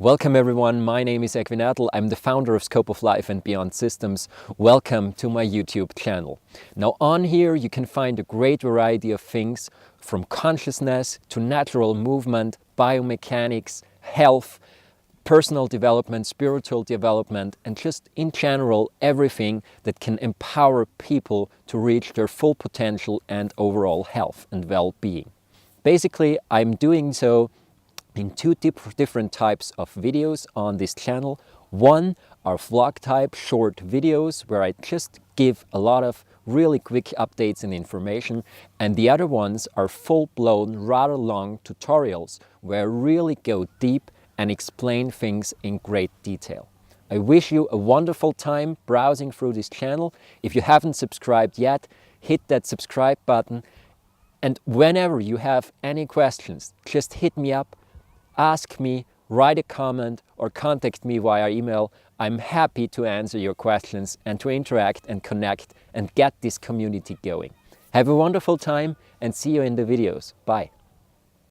Welcome everyone, my name is Egwin Ertl. I'm the founder of Scope of Life and Beyond Systems. Welcome to my YouTube channel. Now on here you can find a great variety of things from consciousness to natural movement, biomechanics, health, personal development, spiritual development, and just in general everything that can empower people to reach their full potential and overall health and well-being. Basically, I'm doing so in two different types of videos on this channel. One are vlog type short videos where I just give a lot of really quick updates and information, and the other ones are full-blown, rather long tutorials where I really go deep and explain things in great detail. I wish you a wonderful time browsing through this channel. If you haven't subscribed yet, hit that subscribe button, and whenever you have any questions, just hit me up. Ask me, write a comment, or contact me via email. I'm happy to answer your questions and to interact and connect and get this community going. Have a wonderful time and see you in the videos. Bye.